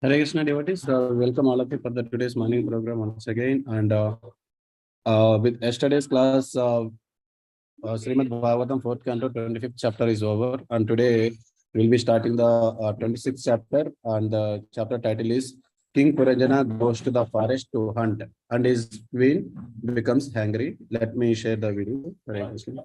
Hare Krishna devotees, welcome all of you for the today's morning program once again. And with yesterday's class, Srimad Bhagavatam 4th canto 25th chapter is over, and today we'll be starting the 26th chapter, and the chapter title is King Purajana goes to the forest to hunt, and his queen becomes hungry. Let me share the video. Hare Krishna.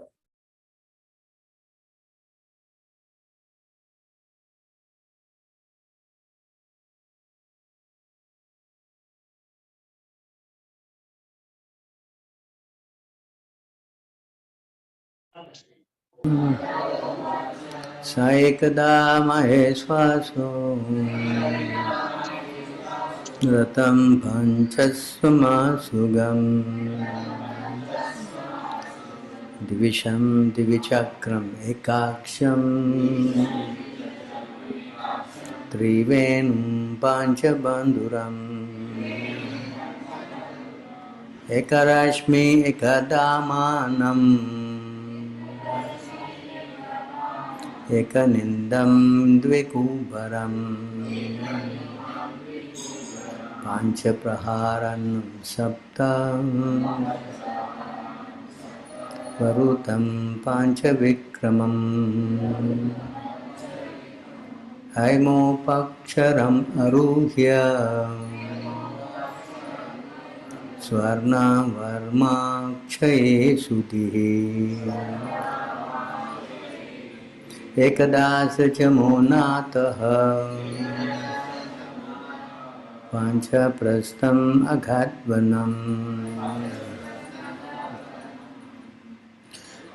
स एकदा महेश्वासो रतं पञ्चस्वमासुगम् दिविशं दिविचक्रम् एकाक्षम् त्रिवेणुं पाञ्चबन्धुरम् एकरश्मि एकदामानम् एकनिन्दं द्विकुबरम् पाञ्चप्रहारं सप्त वरुतं पाञ्चविक्रमम् हैमोपक्षरम् अरुह्य स्वर्णवर्माक्षये सुधिः एकदा स च मोनातः पाञ्चप्रस्थम् अघाद्वनम्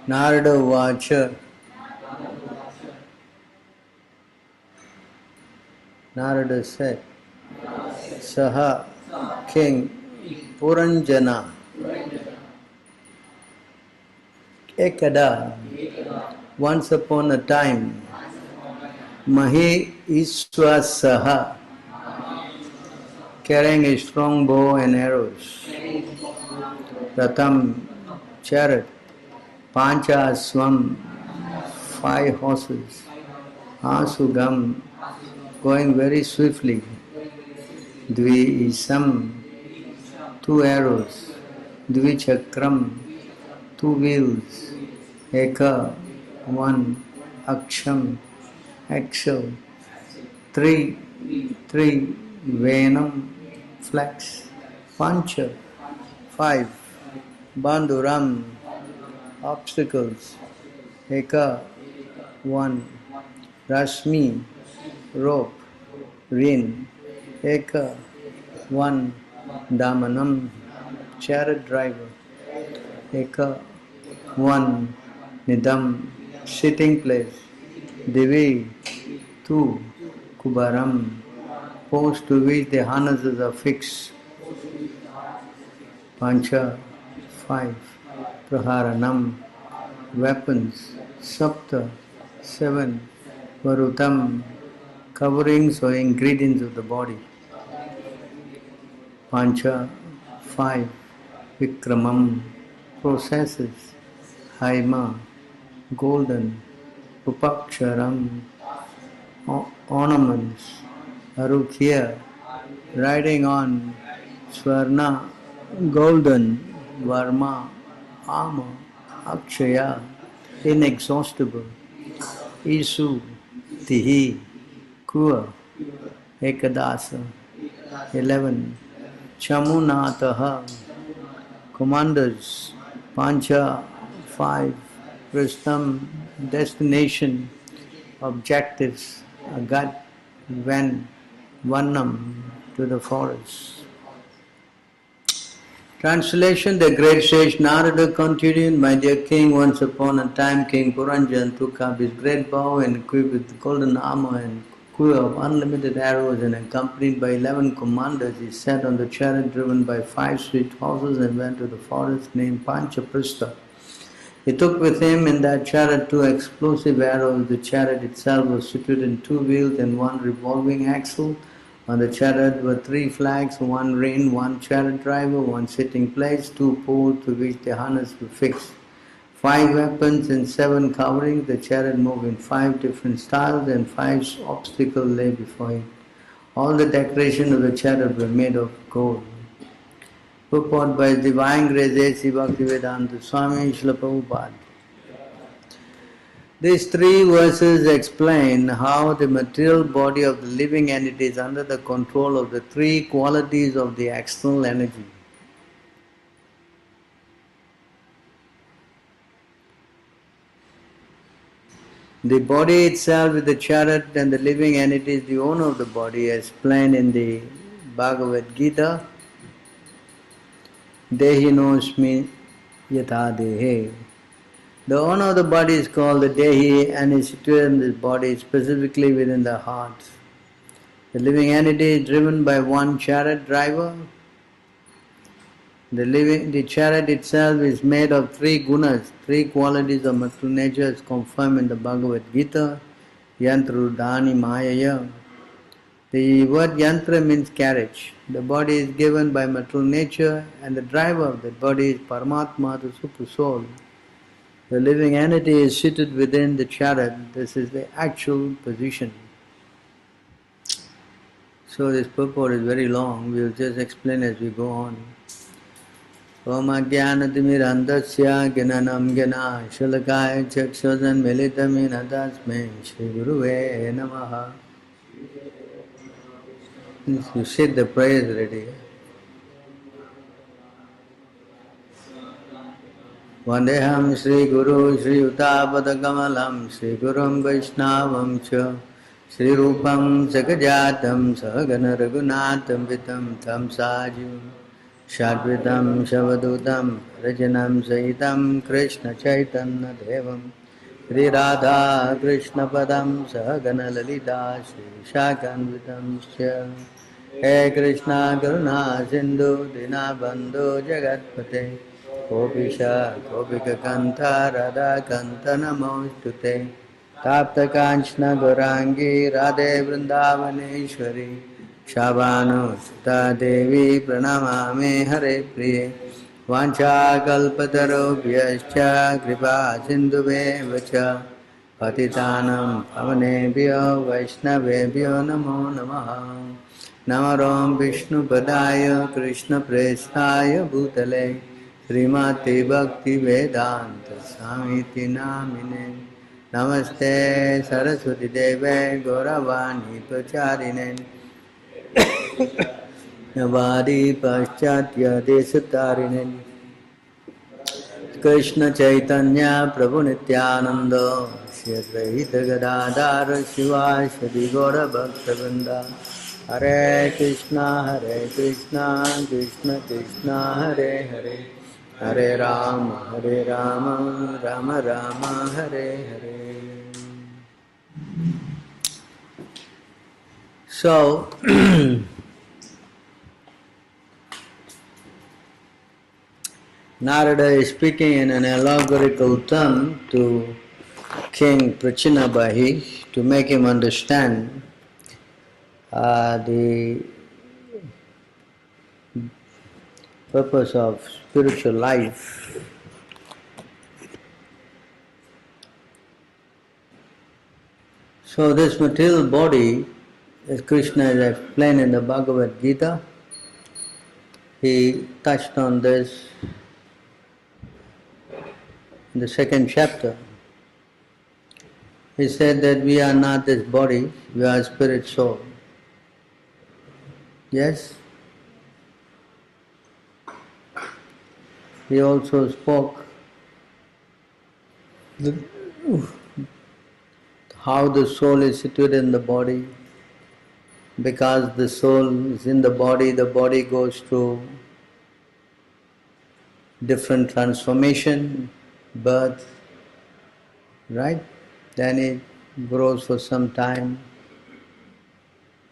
नारद उवाच Narada said, Saha, King Puranjana, Ekada, once upon a time, Mahi Iswasaha, carrying a strong bow and arrows, Ratam, chariot, Pancha Swam, 5 horses, Asugam, going very swiftly, Dvi Isam, 2 arrows, Dvichakram, 2 wheels, Eka, 1, Aksham, axle, 3, Venam, flax, Pancha, 5, Bandhuram, obstacles, Eka, 1, Rashmi, rope, Rin, Eka, 1, Damanam, chariot driver, Eka, 1, Nidam, sitting place, Devi, 2, Kubaram, post to which the harnesses are fixed, Pancha, 5, Praharanam, weapons, Sapta, 7, Varutam, coverings or ingredients of the body, Pancha, 5, Vikramam, processes, Haima, golden, Upaksharam, ornaments, Arukya, riding on, Swarna, golden, Varma, armor, Akshaya, inexhaustible, Isu, Tihi, Kua, Ekadasa, 11, Chamunataha, commanders, Pancha, 5, Pristam, destination, objectives, Agat, when, Varnam, to the forest. Translation: The great sage Narada continued, My dear king, once upon a time King Puranjan took up his great bow and equipped with golden armor and quiver of unlimited arrows, and accompanied by 11 commanders, he sat on the chariot driven by 5 swift horses and went to the forest named Panchaprastha. He took with him in that chariot 2 explosive arrows. The chariot itself was situated in 2 wheels and 1 revolving axle. On the chariot were 3 flags, 1 rein, 1 chariot driver, 1 sitting place, 2 poles to which the harness were fixed, 5 weapons and 7 coverings. The chariot moved in 5 different styles, and 5 obstacles lay before it. All the decoration of the chariot were made of gold. Purport by His Divine Grace A.C. Bhaktivedanta Swami Srila Prabhupada. These three verses explain how the material body of the living entity is under the control of the three qualities of the external energy. The body itself is the chariot and the living entity is the owner of the body, as explained in the Bhagavad Gita. Dehinosmi yatha dehe. The owner of the body is called the Dehi and is situated in this body, specifically within the heart. The living entity is driven by one chariot driver. The chariot itself is made of three gunas, three qualities of material nature as confirmed in the Bhagavad Gita. Yantra Udani Mayaya. The word yantra means carriage. The body is given by material nature and the driver of the body is Paramatma, the super soul. The living entity is seated within the chariot. This is the actual position. So this purport is very long. We will just explain as we go on. Om Ajnanatimirandasya Gnanam Gna Shalakaya Chakshuzan Militamina Tasmai Shri Guruve Namaha. You said the prayers already. Vandeham Shri Guru Shri Uttapada Kamalam Shri Gurum Vaishnavam Cha Shri Rupam Sakajatam Sahagana Raghunatam Vitam Tam Saju Shadvitam Shavadutam Rajanam Sahitam Krishna Chaitanya Devam Shri Radha Krishna Padam Sahagana Lalita Shri Shakanvitam Sya He Krishna Karuna Sindhu Dinabandhu Jagatpate Gopisha Gopika Kanta Radha Kanta Namostute Tapta Kanchna Gorangi Radhe Vrindavaneshwari Shabano Sutta Devi Pranamame Hare Priye Vancha Kalpatarobhyascha Kripa Sindhuve Vacha Patitanam Pavanebhyo Vaishnavebhyo Namo Namaha Namaram Vishnu Padaya Krishna Prestaya Bhutale Srimati Bhakti Vedanta Samiti Namine Namaste Saraswati Deve Gauravani Pacharine Navadi Paschatya Desatarine Krishna Chaitanya Prabhu Nityananda Shri Advaita Gadadhara Shivashadi Gaura Bhakta Hare Krishna Krishna Krishna Hare Hare Hare Rama Rama Rama Hare Hare. So Narada is speaking in an allegorical term to King Prachinabahi to make him understand the purpose of spiritual life. So this material body, as Krishna has explained in the Bhagavad Gita, he touched on this in the second chapter. He said that we are not this body, we are spirit soul. Yes? He also spoke how the soul is situated in the body. Because the soul is in the body goes through different transformation, birth, right? Then it grows for some time,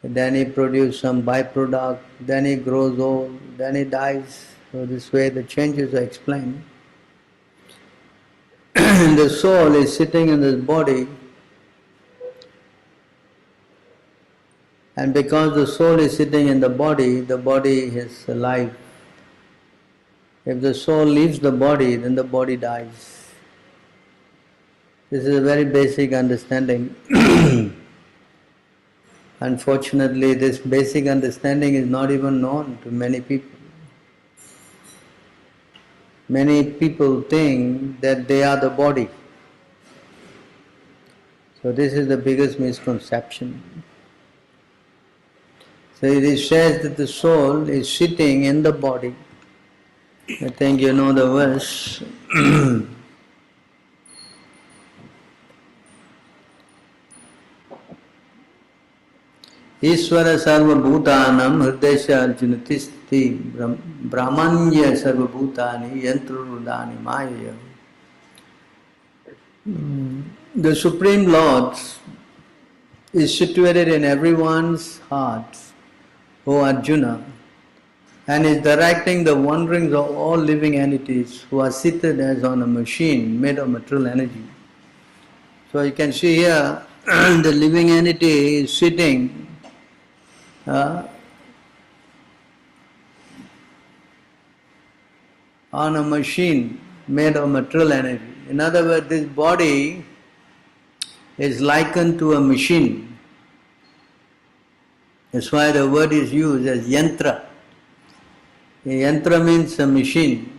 then it produces some byproduct, then it grows old, then it dies. So this way the changes are explained. The soul is sitting in this body, and because the soul is sitting in the body is alive. If the soul leaves the body, then the body dies. This is a very basic understanding. Unfortunately, this basic understanding is not even known to many people. Many people think that they are the body. So this is the biggest misconception. So it says that the soul is sitting in the body. I think you know the verse. Ishvara sarva bhutanam hridesha arjuna tisti brahmanya sarva bhutani yantrurudani maya. The Supreme Lord is situated in everyone's heart, O Arjuna, and is directing the wanderings of all living entities who are seated as on a machine made of material energy. So you can see here the living entity is sitting on a machine made of material energy. In other words, this body is likened to a machine. That's why the word is used as yantra. A yantra means a machine.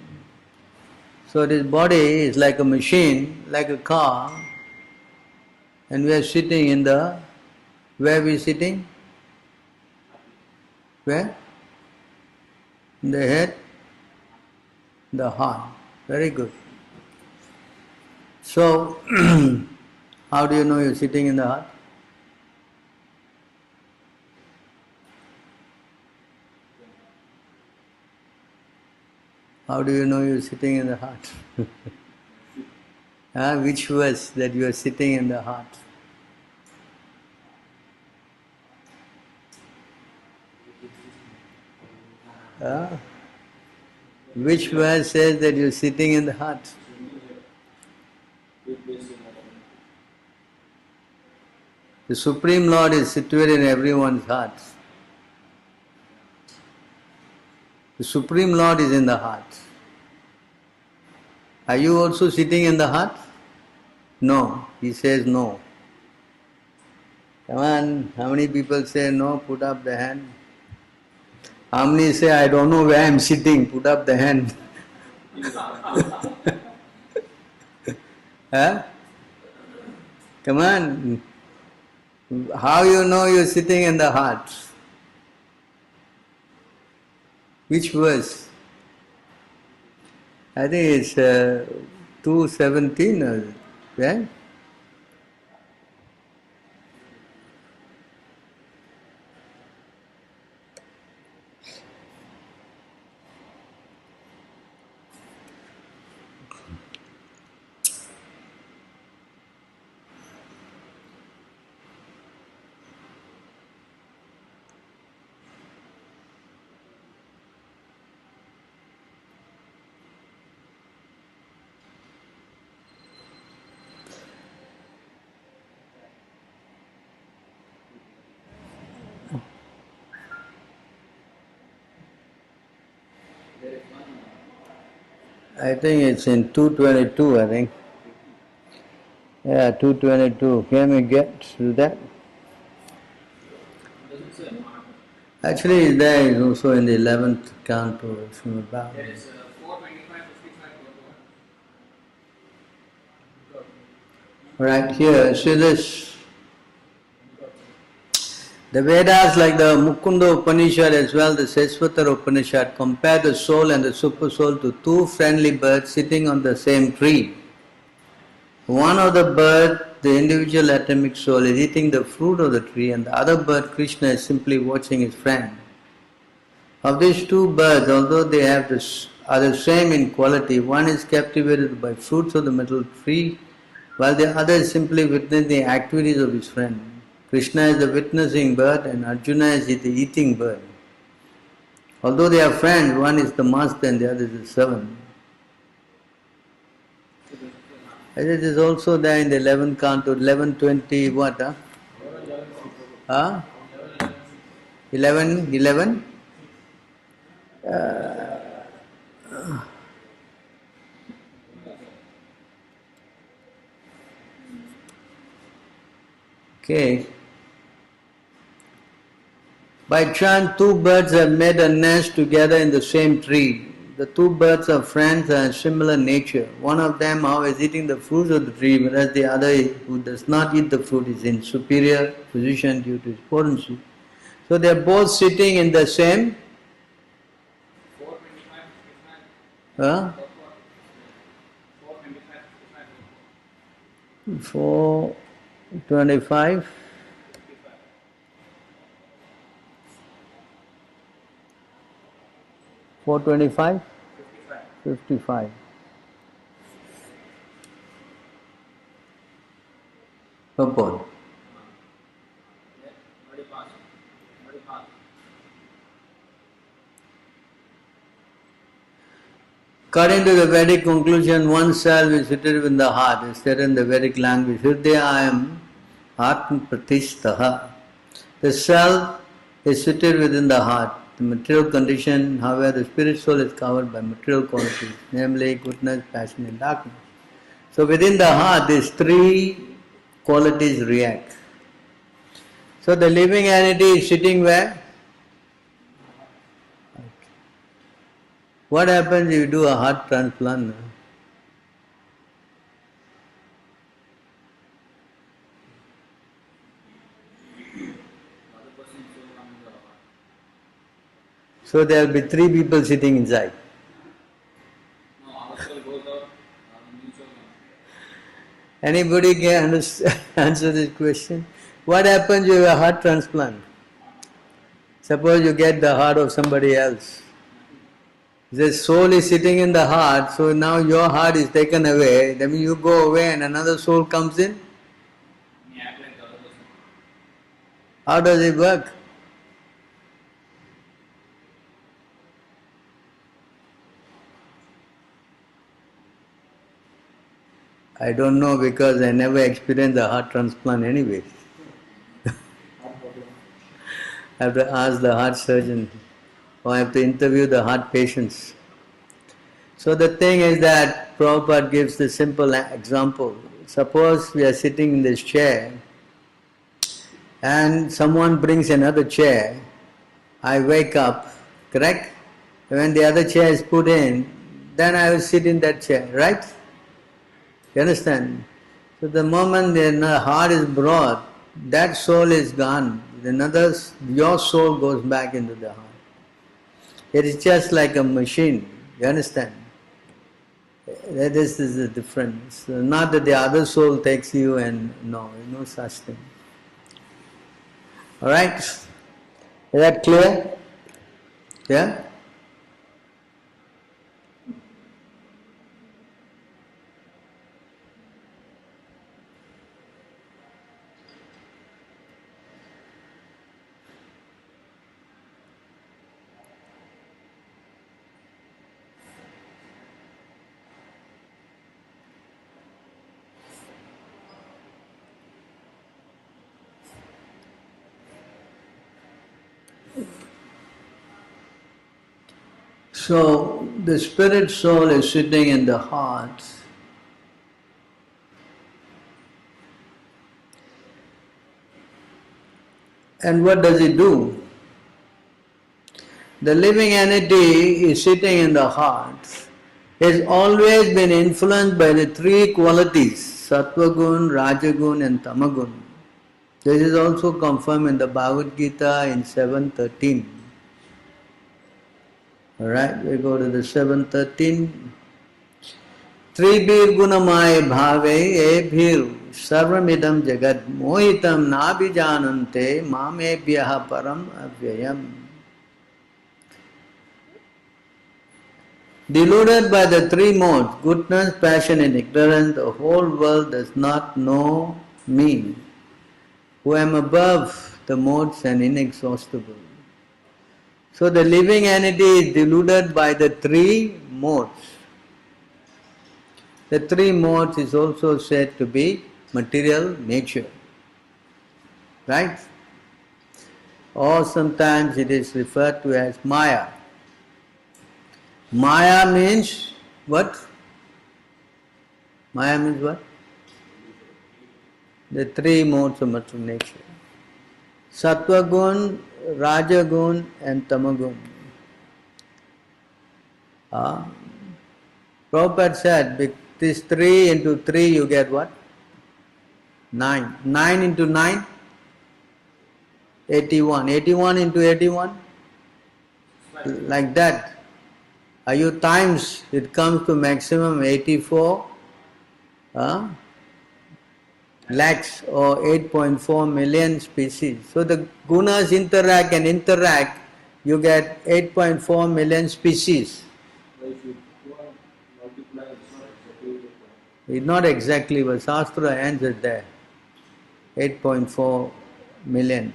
So this body is like a machine, like a car, and we are sitting in the, where we are sitting? Where? In the head, the heart. Very good. So, how do you know you're sitting in the heart? How do you know you're sitting in the heart? Which verse that you are sitting in the heart? Which verse says that you're sitting in the heart? The Supreme Lord is situated in everyone's heart. The Supreme Lord is in the heart. Are you also sitting in the heart? No. He says no. Come on, how many people say no? Put up the hand. How many say, I don't know where I'm sitting? Put up the hand. Huh? Come on. How you know you're sitting in the heart? Which verse? I think it's 2:17, right? I think it's in 2:22, I think. Yeah, 2:22. Can we get to that? Actually, it's there. It's also in the 11th canto. There is 425, 55. Right here, see this. The Vedas, like the Mukunda Upanishad as well, the Sesvatara Upanishad, compare the soul and the super soul to two friendly birds sitting on the same tree. One of the bird, the individual atomic soul, is eating the fruit of the tree, and the other bird, Krishna, is simply watching his friend. Of these two birds, although they are the same in quality, one is captivated by fruits of the middle tree, while the other is simply witnessing the activities of his friend. Krishna is the witnessing bird and Arjuna is the eating bird. Although they are friends, one is the master and the other is the servant. And it is also there in the 11th canto, 11:20 what? 11? Okay. By chance, two birds have made a nest together in the same tree. The two birds are friends and similar nature. One of them, however, is eating the fruits of the tree, whereas the other, who does not eat the fruit, is in superior position due to his potency. So they are both sitting in the same 425, 55, uh, 425, 55, 425, 55. 425, 55. 55. Gopal. Yeah, already passed. Already passed. According to the Vedic conclusion, one self is seated in the heart. It's said in the Vedic language, Hridayayam Atma Pratishtaha. The self is seated within the heart. The material condition, however, the spirit soul is covered by material qualities, namely goodness, passion, and darkness. So within the heart, these three qualities react. So the living entity is sitting where? What happens if you do a heart transplant? Other person will come in the heart. So there will be three people sitting inside. No, our soul goes out, our new soul comes. Anybody can answer this question? What happens if you have a heart transplant? Suppose you get the heart of somebody else. The soul is sitting in the heart, so now your heart is taken away. Then you go away and another soul comes in. We act like the other person. How does it work? I don't know because I never experienced a heart transplant anyway. I have to ask the heart surgeon or I have to interview the heart patients. So the thing is that Prabhupada gives the simple example. Suppose we are sitting in this chair and someone brings another chair, I wake up, correct? When the other chair is put in, then I will sit in that chair, right? You understand? So the moment the heart is brought, that soul is gone. Your soul goes back into the heart. It is just like a machine. You understand? This is the difference. Not that the other soul takes you and no such thing. Alright? Is that clear? Yeah? So the spirit soul is sitting in the heart. And what does it do? The living entity is sitting in the heart. It has always been influenced by the three qualities, Sattva gun, Rajagun and Tamagun. This is also confirmed in the Bhagavad Gita in 7.13. Alright, we go to the 7.13. Tribir gunamaya bhave ebhir sarvamidam jagad mohitam nabhijanante mamebhyaha param avyayam. Deluded by the three modes, goodness, passion and ignorance, the whole world does not know me, who am above the modes and inexhaustible. So the living entity is deluded by the three modes. The three modes is also said to be material nature. Right? Or sometimes it is referred to as Maya. Maya means what? Maya means what? The three modes of material nature. Sattva gun Rajagun and Tamagun. Prabhupada said, with this 3 into 3 you get what? 9. 9 into 9? 81. 81 into 81? Like that. You times, it comes to maximum 84 lakhs or 8.4 million species. So the gunas interact and interact, you get 8.4 million species. It's not exactly, but Shastra ends it there. 8.4 million.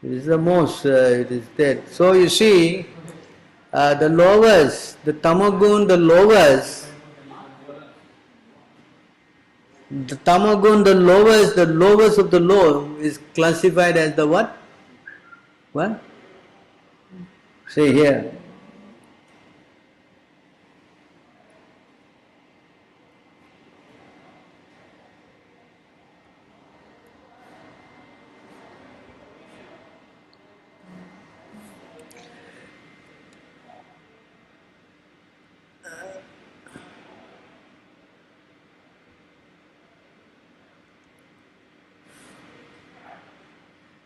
It is the most, it is there. So you see, the lowest, the tamagun, the lowest, the lowest of the low is classified as the what? What? See here.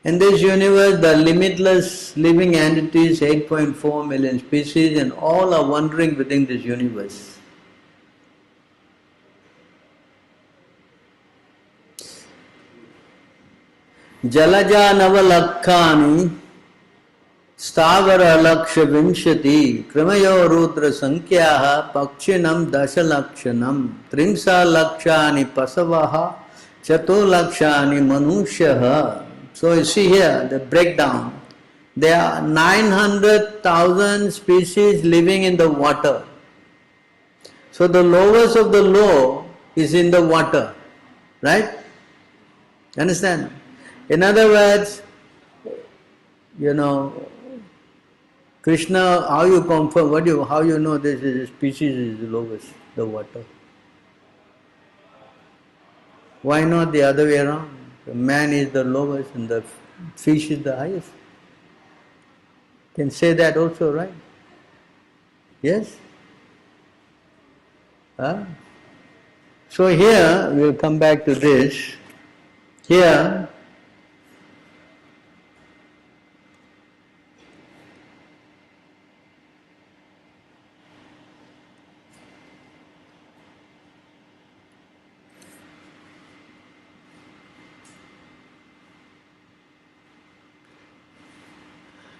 In this universe, the limitless living entities, 8.4 million species, and all are wandering within this universe. Jalaja Navalakkhani Stavara Laksha Vimshati Krimayo Rudra Sankyaha Pakshinam Dasalakshanam Trimsa Lakshani Pasavaha Chato Lakshani Manushyaha. So you see here the breakdown. There are 900,000 species living in the water. So the lowest of the low is in the water, right? Understand? In other words, Krishna, how you confirm, how you know this is species is the lowest, the water? Why not the other way around? The man is the lowest and the fish is the highest. Can say that also, right? Yes? So here, we'll come back to this. Here,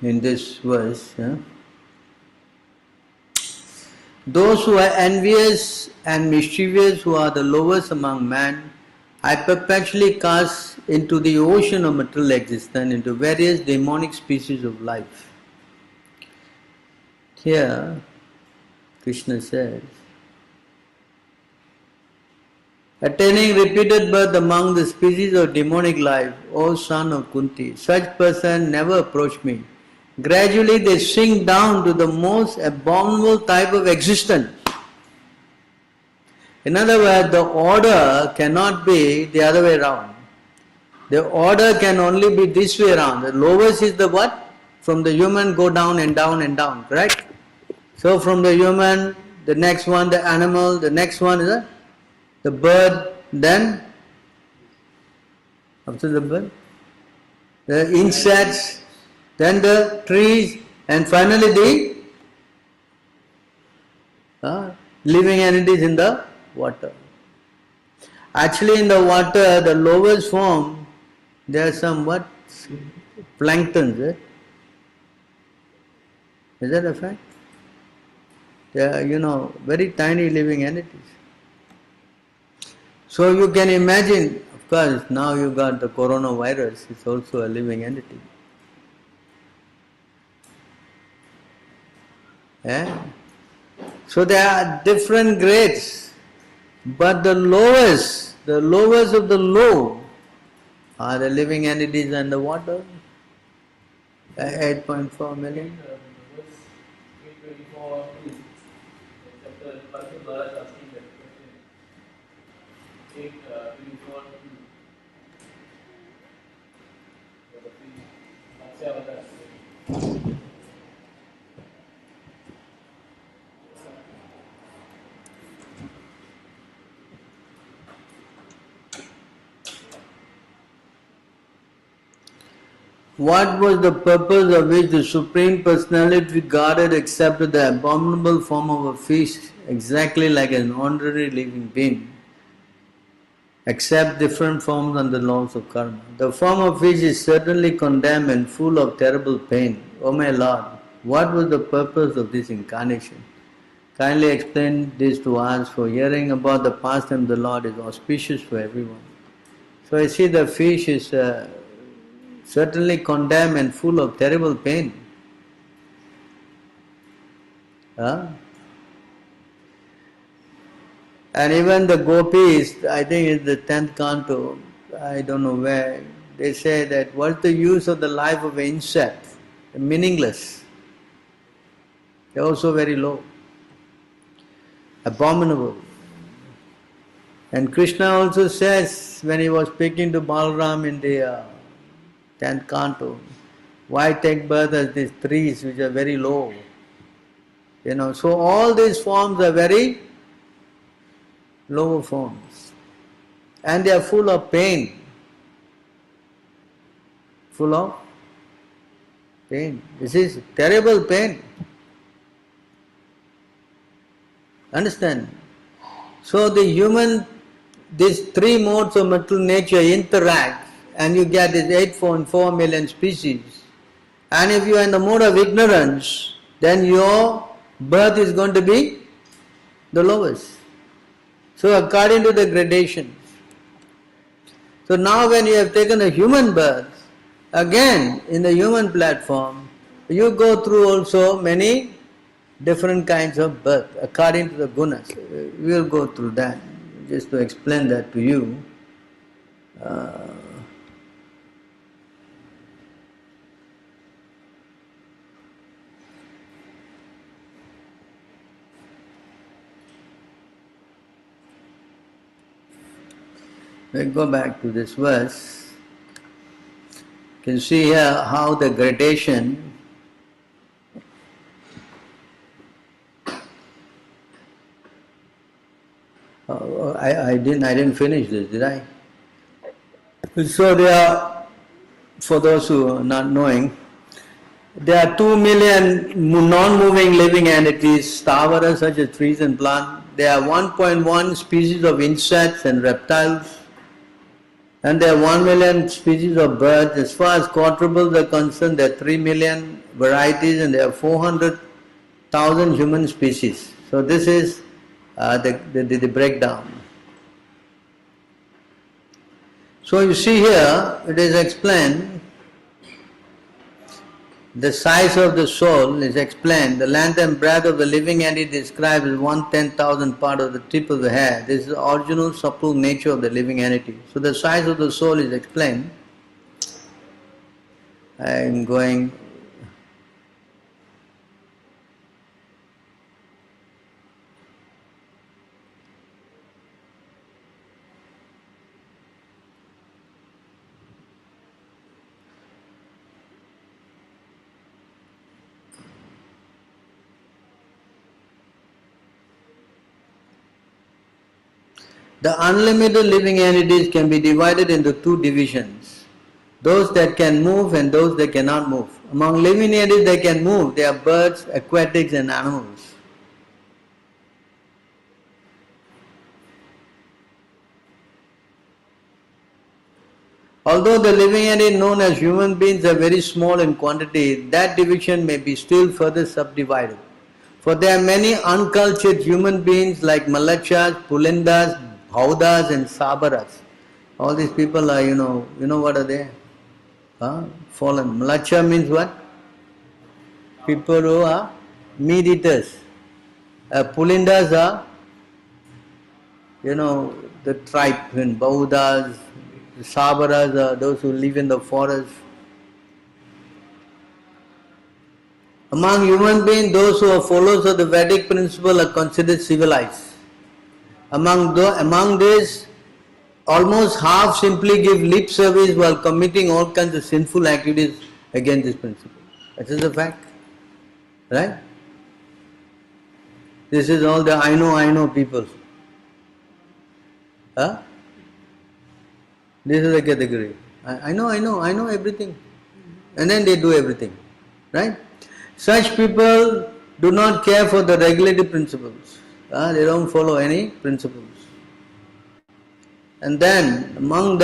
in this verse, those who are envious and mischievous, who are the lowest among men, I perpetually cast into the ocean of material existence, into various demonic species of life. Here, Krishna says, attaining repeated birth among the species of demonic life, O son of Kunti, such person never approach me. Gradually they sink down to the most abominable type of existence. In other words, the order cannot be the other way around. The order can only be this way around. The lowest is the what? From the human go down and down and down, correct? So from the human, the next one the animal, the next one is the bird, then after the bird, the insects, then the trees, and finally the living entities in the water. Actually in the water, the lowest form, there are some what? Planktons. Is that a fact? They are, very tiny living entities. So you can imagine, of course, now you got the coronavirus, it's also a living entity. So there are different grades, but the lowest of the low are the living entities and the water. 8.4 million. Verse 824, chapter Maharaj asking that question. 824. What was the purpose of which the Supreme Personality regarded accepted the abominable form of a fish exactly like an ordinary living being, except different forms under the laws of karma? The form of fish is certainly condemned and full of terrible pain. O my Lord, what was the purpose of this incarnation? Kindly explain this to us, for hearing about the pastime of the Lord is auspicious for everyone. So I see the fish is certainly condemned and full of terrible pain. Huh? And even the gopis, I think it's the 10th canto, I don't know where, they say that what's the use of the life of an insect? Meaningless. They're also very low. Abominable. And Krishna also says, when he was speaking to Balaram in the 10th canto, why take birth as these trees which are very low? So all these forms are very lower forms. And they are full of pain. Full of pain. This is terrible pain. Understand? So these three modes of material nature interact and you get this 8.4 million species. And if you are in the mode of ignorance, then your birth is going to be the lowest. So according to the gradations. So now when you have taken a human birth, again in the human platform, you go through also many different kinds of birth according to the gunas. We will go through that, just to explain that to you. Let's go back to this verse. You can see here how the gradation I didn't finish this, did I? So there are, for those who are not knowing, there are 2 million non-moving living entities, stavaras such as trees and plants. There are 1.1 species of insects and reptiles. And there are 1 million species of birds. As far as quadruples are concerned, there are 3 million varieties and there are 400,000 human species. So this is the breakdown. So you see here, it is explained, the size of the soul is explained, the length and breadth of the living entity described as 1/10,000th part of the tip of the hair. This is the original supple nature of the living entity. So the size of the soul is explained. I am going The unlimited living entities can be divided into two divisions. Those that can move and those that cannot move. Among living entities that can move, there are birds, aquatics and animals. Although the living entities known as human beings are very small in quantity, that division may be still further subdivided. For there are many uncultured human beings like Malachas, Pulindas, Bhaudas and Sabaras. All these people are, you know what are they? Fallen. Malacha means what? People who are meat eaters. Pulindas are, the tribe. And Bhaudas, Sabaras are those who live in the forest. Among human beings, those who are followers of the Vedic principle are considered civilized. Among these, almost half simply give lip service while committing all kinds of sinful activities against this principle. That is a fact. Right? This is all the I know people. Huh? This is the category. I know everything. And then they do everything. Right? Such people do not care for the regulative principles. They don't follow any principles. And then among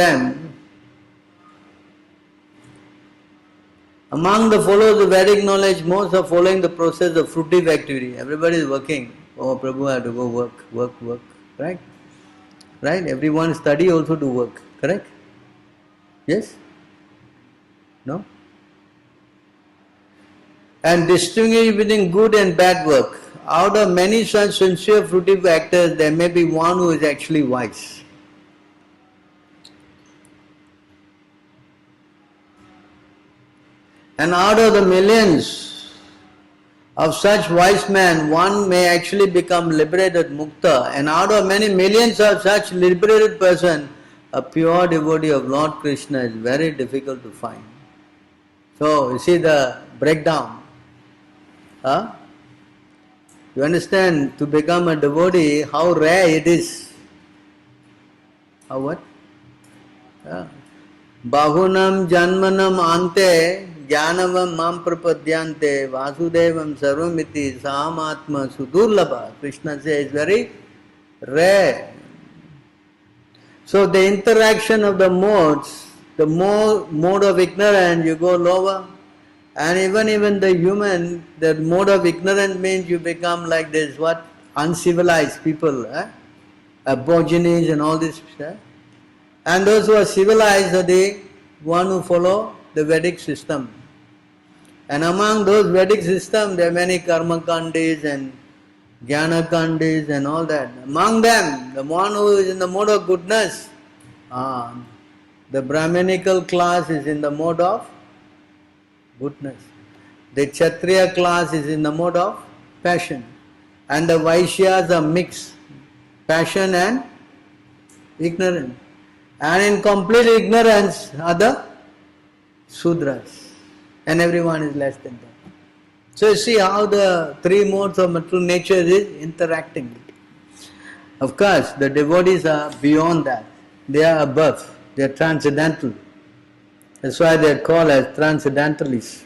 the followers of Vedic knowledge, most are following the process of fruitive activity. Everybody is working. Oh, Prabhu, I have to go work. Right? Right? Everyone study also do work. Correct? Yes? No? And distinguish between good and bad work. Out of many such sincere fruitive actors, there may be one who is actually wise. And out of the millions of such wise men, one may actually become liberated mukta. And out of many millions of such liberated person, a pure devotee of Lord Krishna is very difficult to find. So, you see the breakdown. Huh? You understand, to become a devotee, how rare it is. How what? Bahunam janmanam ante jnanavam mam prapadyante vasudevam sarvamiti samatma sudurlabha. Krishna says very rare. So the interaction of the modes, the more mode of ignorance, you go lower. And even the human, the mode of ignorance means you become like this, what? Uncivilized people, aborigines and all this. And those who are civilized are the one who follow the Vedic system. And among those Vedic system, there are many karma kandis and jnana kandis and all that. Among them, the one who is in the mode of goodness, the Brahminical class is in the mode of goodness. The Kshatriya class is in the mode of passion. And the Vaishyas are mixed, passion and ignorance. And in complete ignorance are the Sudras. And everyone is less than them. So you see how the three modes of material nature is interacting. Of course, the devotees are beyond that. They are above. They are transcendental. That's why they are called as transcendentalists.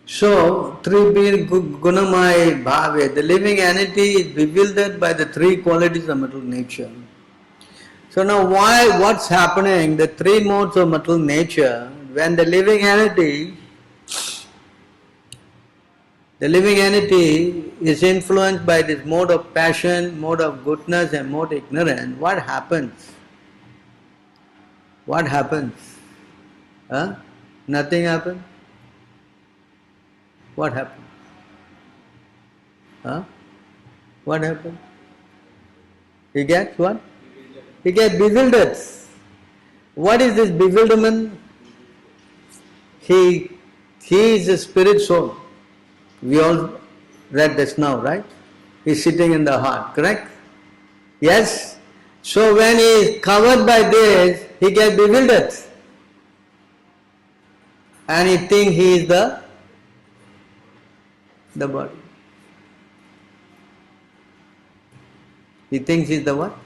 So, three being gunamai bhave, the living entity is bewildered by the three qualities of material nature. So now what's happening, the three modes of material nature, when the living entity is influenced by this mode of passion, mode of goodness and mode of ignorance, what happens? What happens? Nothing happens? What happens? What happens? He gets what? He gets bewildered. What is this bewilderment? He is a spirit soul. We all read this now, right? He's sitting in the heart, correct? Yes? So when he is covered by this, he gets bewildered. And he thinks he is the body. He thinks he is the what?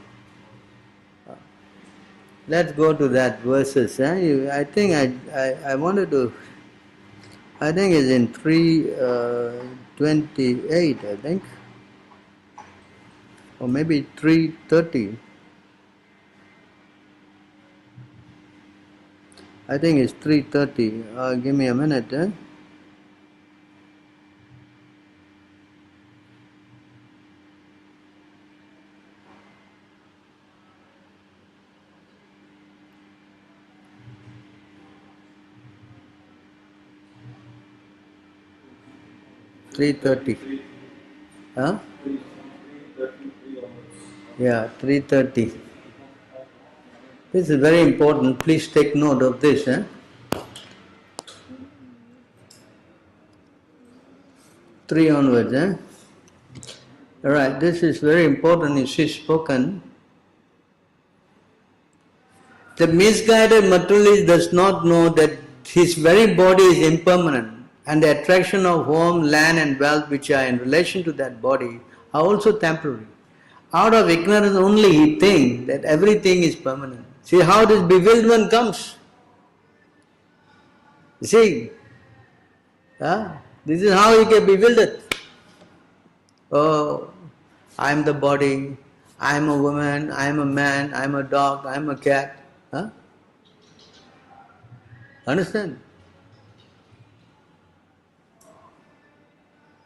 Let's go to that verses. I think I wanted to. I think it's in 3:28. I think, or maybe 3:30. I think it's 3:30. Give me a minute. $3:30. Huh? Yeah, 3:30. This is very important. Please take note of this. 3 onwards. Alright, this is very important. You see, spoken. The misguided materialist does not know that his very body is impermanent, and the attraction of home, land and wealth which are in relation to that body are also temporary. Out of ignorance only he thinks that everything is permanent. See how this bewilderment comes. You see, this is how he get bewildered. Oh, I am the body, I am a woman, I am a man, I am a dog, I am a cat. Understand?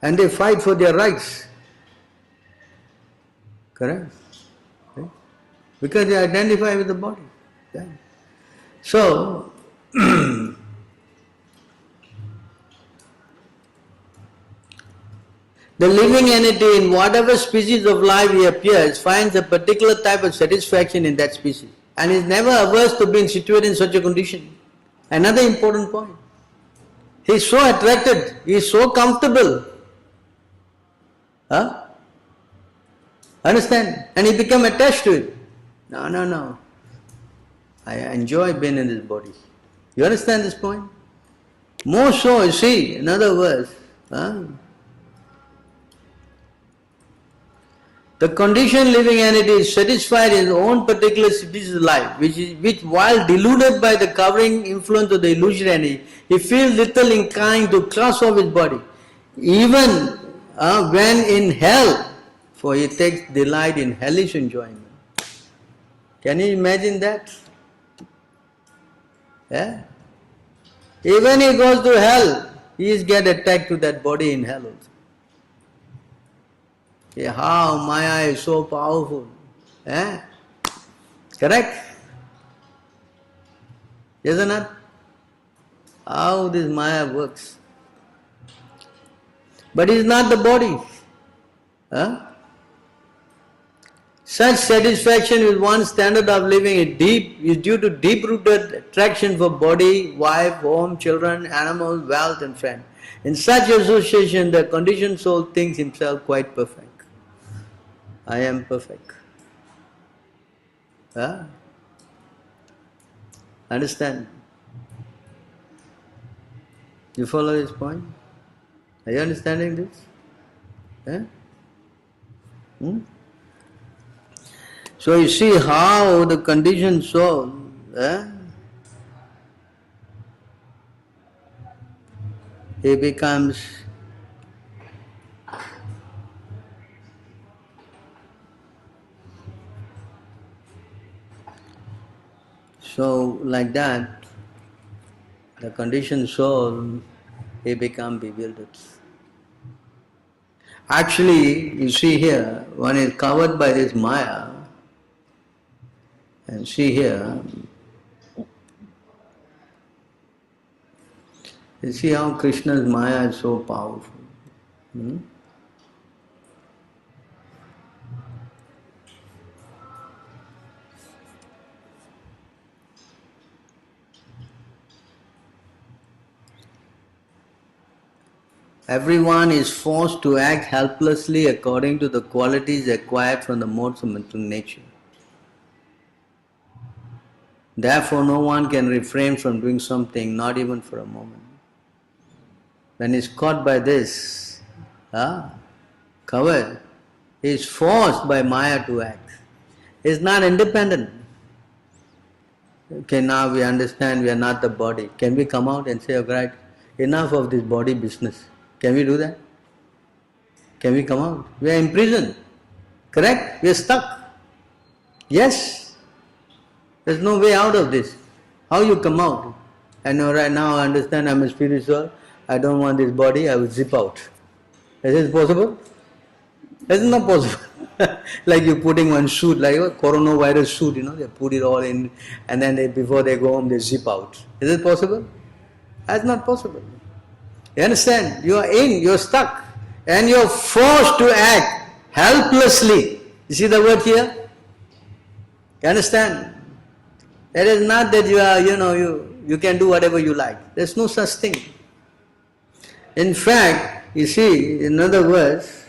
And they fight for their rights. Correct? Okay? Because they identify with the body. Yeah. So, the living entity in whatever species of life he appears finds a particular type of satisfaction in that species and is never averse to being situated in such a condition. Another important point. He is so attracted, he is so comfortable. Understand? And he become attached to it. No. I enjoy being in this body. You understand this point? More so, you see, in other words, the conditioned living entity is satisfied in his own particular species of life, which while deluded by the covering influence of the illusory entity, he feels little inclined to cast off his body, even when in hell, for he takes delight in hellish enjoyment. Can you imagine that? Yeah? Even he goes to hell, he is get attacked to that body in hell also. How Maya is so powerful. Correct? Isn't it? How this Maya works. But it is not the body. Such satisfaction with one's standard of living is due to deep-rooted attraction for body, wife, home, children, animals, wealth and friends. In such association, the conditioned soul thinks himself quite perfect. I am perfect. Understand? You follow this point? Are you understanding this? So you see how the conditioned soul he becomes so like that, the conditioned soul, he becomes bewildered. Actually, you see here, one is covered by this Maya, and see here, you see how Krishna's Maya is so powerful. Everyone is forced to act helplessly according to the qualities acquired from the modes of mental nature. Therefore, no one can refrain from doing something, not even for a moment. When he is caught by this, covered, he is forced by Maya to act. He is not independent. Okay, now we understand we are not the body. Can we come out and say, okay, right, enough of this body business? Can we do that? Can we come out? We are in prison. Correct? We are stuck. Yes. There is no way out of this. How you come out? And right now I understand I am a spiritual. I don't want this body. I will zip out. Is it possible? It is not possible. Like you putting one suit, like a coronavirus suit, they put it all in and then before they go home they zip out. Is it possible? That's not possible. You understand? You are you are stuck and you are forced to act helplessly. You see the word here? You understand? It is not that you are, you can do whatever you like. There's no such thing. In fact, you see, in other words,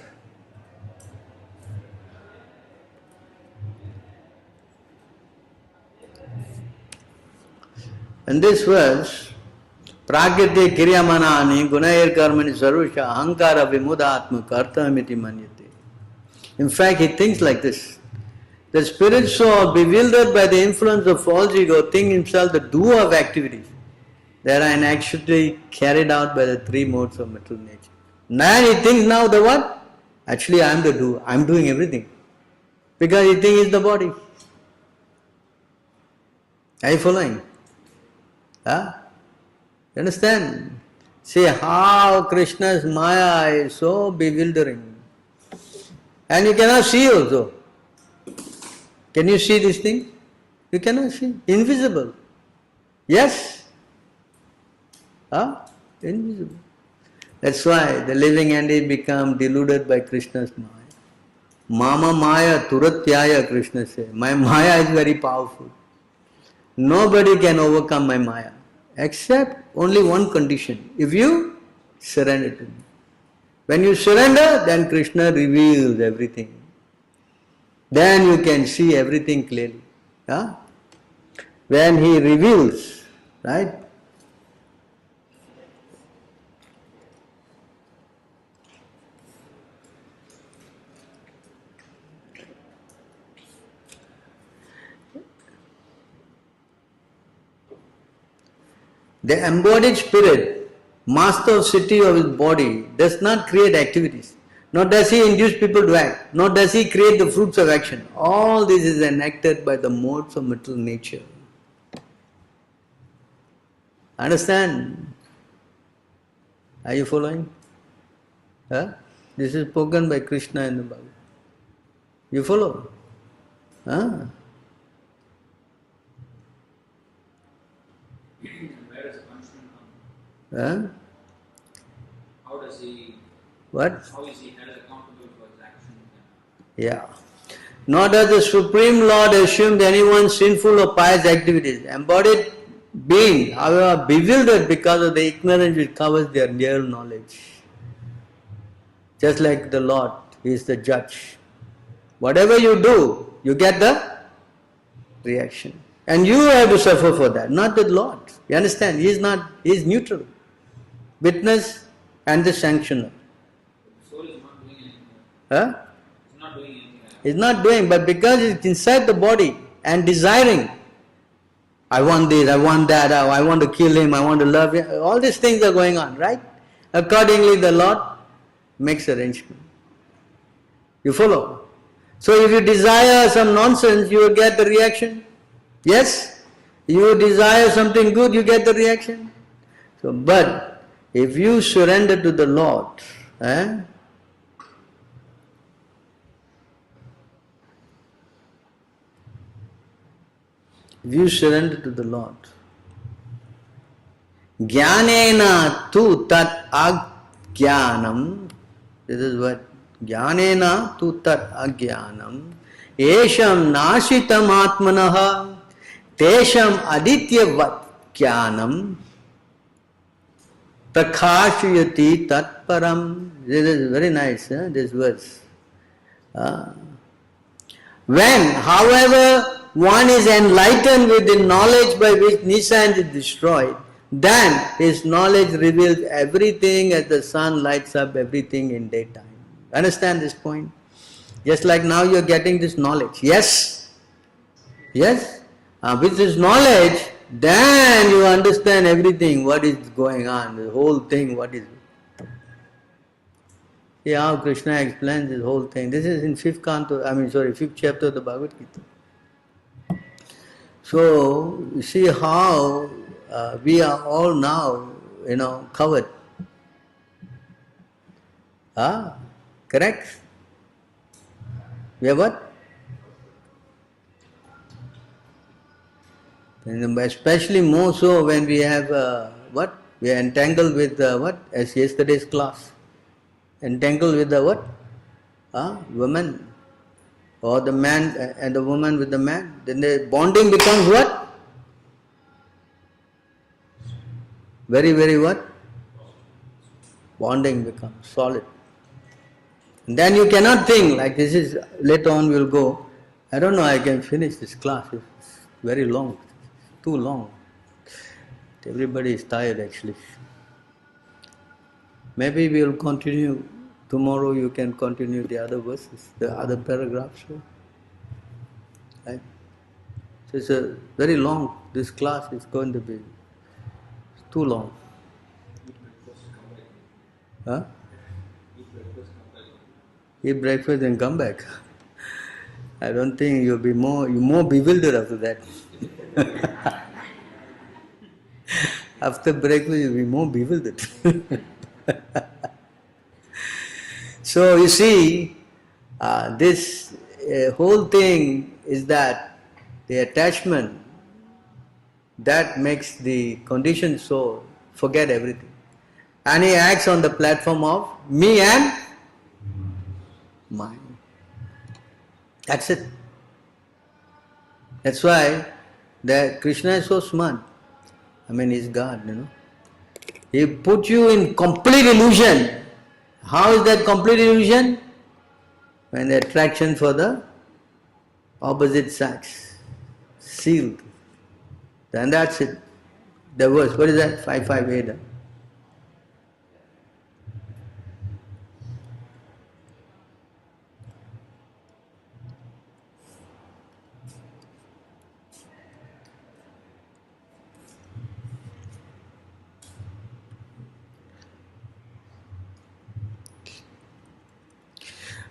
in this verse, Prakriti Kiryamanani Gunayir Karmani Sarusha Ahankara Vimudatma Kartamiti Manyate. In fact, he thinks like this. The spirit soul, bewildered by the influence of false ego, thinks himself the doer of activities that are actually carried out by the three modes of material nature. Now he thinks now the what? Actually I am the doer. I am doing everything. Because he thinks he's the body. Are you following? Huh? You understand? See how Krishna's Maya is so bewildering. And you cannot see also. Can you see this thing? You cannot see. Invisible. Yes? Huh? Invisible. That's why the living entity become deluded by Krishna's Maya. Mama Maya Turatyaya, Krishna says. My Maya is very powerful. Nobody can overcome my Maya. Except only one condition. If you surrender to me. When you surrender, then Krishna reveals everything. Then you can see everything clearly. Yeah? When he reveals, right? The embodied spirit, master of city of his body, does not create activities. Nor does he induce people to act. Nor does he create the fruits of action. All this is enacted by the modes of material nature. Understand? Are you following? Huh? This is spoken by Krishna in the Bhagavad. You follow? Huh? Where does the punishment come? Huh? How does he? What? How is he held accountable for his action? Yeah. Nor does the Supreme Lord assume anyone's sinful or pious activities. Embodied being, however, bewildered because of the ignorance which covers their real knowledge. Just like the Lord, He is the judge. Whatever you do, you get the reaction. And you have to suffer for that, not the Lord. You understand? He is neutral. Witness and the sanctioner. The soul is not doing anything. Huh? It's not doing anything. It's not doing, but because it's inside the body and desiring, I want this, I want that, I want to kill him, I want to love him, all these things are going on, right? Accordingly, the Lord makes arrangement. You follow? So if you desire some nonsense, you will get the reaction. Yes? You desire something good, you get the reaction. So, but if you surrender to the Lord, if you surrender to the Lord, Jnanena tu tat ajnanam, this is what, Jnanena tu tat ajnanam, esham nashitam atmanaha, tesham adityavat jnanam, prakashayati tatparam. This is very nice, this verse. When, however, one is enlightened with the knowledge by which Nisan is destroyed, then his knowledge reveals everything as the sun lights up everything in daytime. Understand this point? Just like now you are getting this knowledge. Yes? Yes? With this knowledge, then you understand everything, what is going on, the whole thing, what is. See how Krishna explains this whole thing. This is in fifth chapter of the Bhagavad Gita. So, you see how we are all now, covered. Correct? We are what? And especially more so when we have what? We are entangled with what? As yesterday's class. Entangled with the what? Woman. Or the man and the woman with the man. Then the bonding becomes what? Very, very what? Bonding becomes solid. And then you cannot think like this is, later on we'll go. I don't know I can finish this class. It's very long, too long. Everybody is tired actually. Maybe we'll continue. Tomorrow you can continue the other verses, the other paragraphs. Right? So it's a very long, this class is going to be too long. Huh? Eat breakfast and come back. I don't think you're more bewildered after that. After breakfast you'll be more bewildered. So you see, this whole thing is that the attachment that makes the conditioned soul forget everything. And he acts on the platform of me and mine. That's it. That's why Krishna is so smart. I mean, he's God, you know. He put you in complete illusion. How is that complete illusion? When the attraction for the opposite sex sealed. Then that's it. The verse, what is that? 558.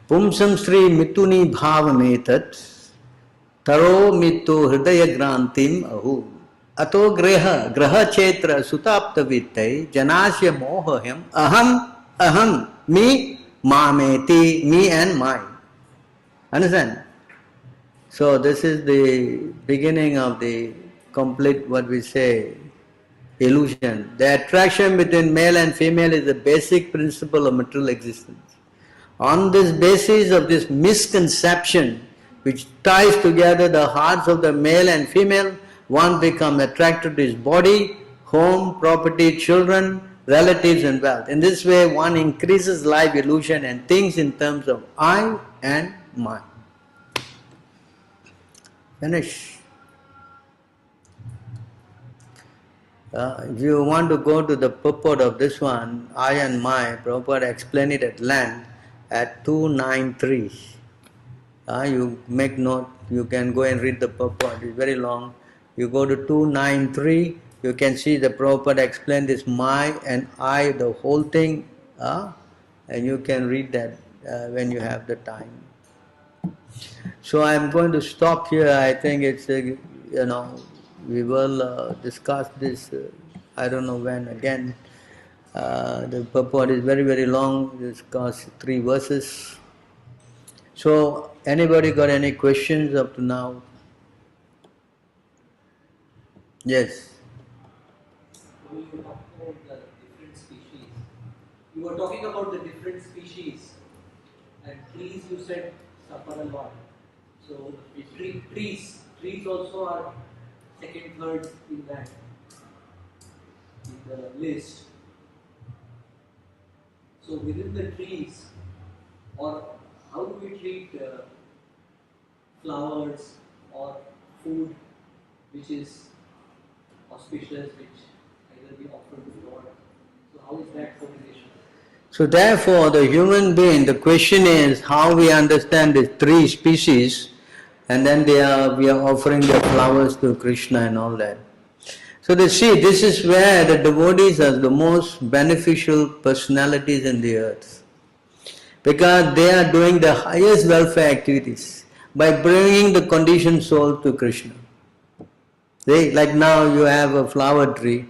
Pumsam Sri Mituni Bhavametat Taro Mito Hridaya Grantim Ahu Ato Graha Chetra Sutapta Vittai Janasya Mohaham Aham Me Mameti Me and my. Understand? So this is the beginning of the complete what we say illusion. The attraction between male and female is the basic principle of material existence. On this basis of this misconception which ties together the hearts of the male and female, one becomes attracted to his body, home, property, children, relatives and wealth. In this way one increases life illusion and thinks in terms of I and mine. Finish. If you want to go to the purport of this one, I and my, Prabhupada explained it at length at 293. You make note, you can go and read the purport, it's very long. You go to 293, you can see the Prabhupada explained this my and I, the whole thing, and you can read that when you have the time. So I am going to stop here. I think it's, we will discuss this, I don't know when again. The purport is very, very long. This costs 3 verses. So, anybody got any questions up to now? Yes. When you talk about the different species, you were talking about the different species, and trees you said suffer a lot. So, trees also are second, third in that, in the list. So within the trees, or how do we treat flowers or food which is auspicious, which either be offered to God? So how is that combination? So therefore the human being, the question is how we understand these 3 species, and then we are offering the flowers to Krishna and all that. So they see, this is where the devotees are the most beneficial personalities in the earth. Because they are doing the highest welfare activities by bringing the conditioned soul to Krishna. See, like now you have a flower tree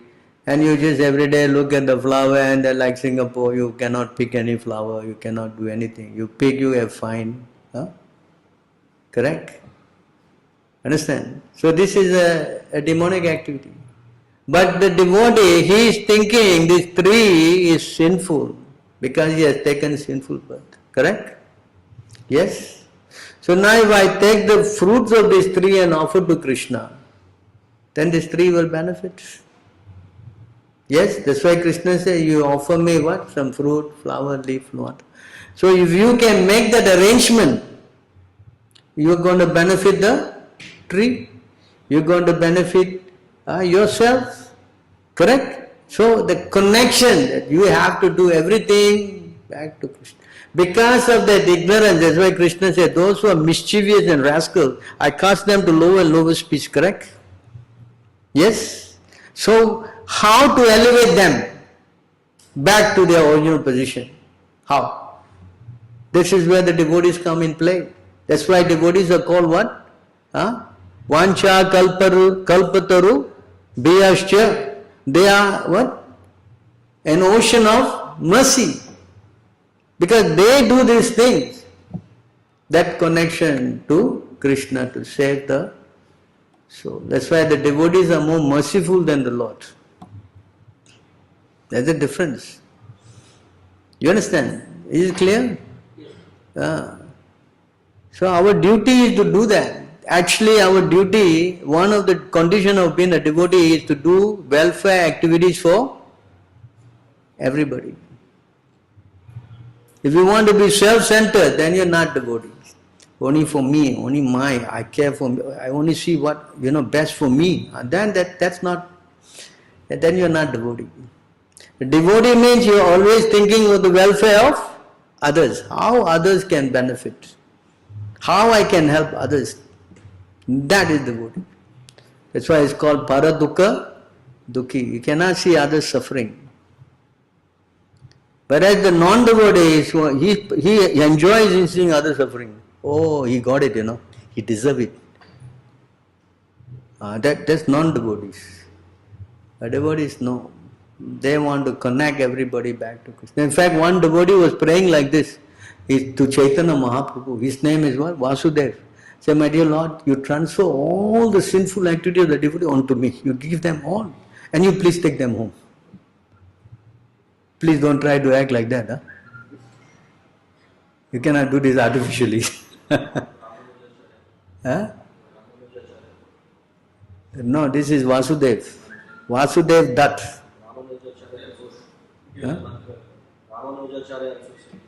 and you just every day look at the flower, and like Singapore, you cannot pick any flower, you cannot do anything. You pick, you have fine. Correct? Understand? So this is a demonic activity. But the devotee, he is thinking this tree is sinful because he has taken sinful birth. Correct? Yes? So now if I take the fruits of this tree and offer to Krishna, then this tree will benefit. Yes, that's why Krishna says, you offer me what? Some fruit, flower, leaf, what? So if you can make that arrangement, you are going to benefit the tree. You are going to benefit yourself. Correct? So the connection that you have to do everything back to Krishna. Because of that ignorance, that's why Krishna said, those who are mischievous and rascals, I cast them to lower and lower speech, correct? Yes? So, how to elevate them back to their original position? How? This is where the devotees come in play. That's why devotees are called what? Vancha kalpataru biyascha. They are what? An ocean of mercy. Because they do these things. That connection to Krishna to save the soul. That's why the devotees are more merciful than the Lord. There's a difference. You understand? Is it clear? Yes. So our duty is to do that. Actually our duty, one of the conditions of being a devotee is to do welfare activities for everybody. If you want to be self-centered, then you're not devotee. Only for me, only I care for me, I only see what best for me. And then that's not, then you're not devotee. The devotee means you're always thinking of the welfare of others, how others can benefit, how I can help others. That is devotee. That's why it's called paradukha dukhi. You cannot see others suffering. Whereas the non-devotee, he enjoys in seeing others suffering. Oh, he got it, he deserves it. That's non-devotees. The devotees, no. They want to connect everybody back to Krishna. In fact, one devotee was praying like this to Chaitanya Mahaprabhu. His name is what? Vasudev. Say, my dear Lord, you transfer all the sinful activity of the devotee onto me. You give them all. And you please take them home. Please don't try to act like that. You cannot do this artificially. No, this is Vasudev. Vasudev Dutt.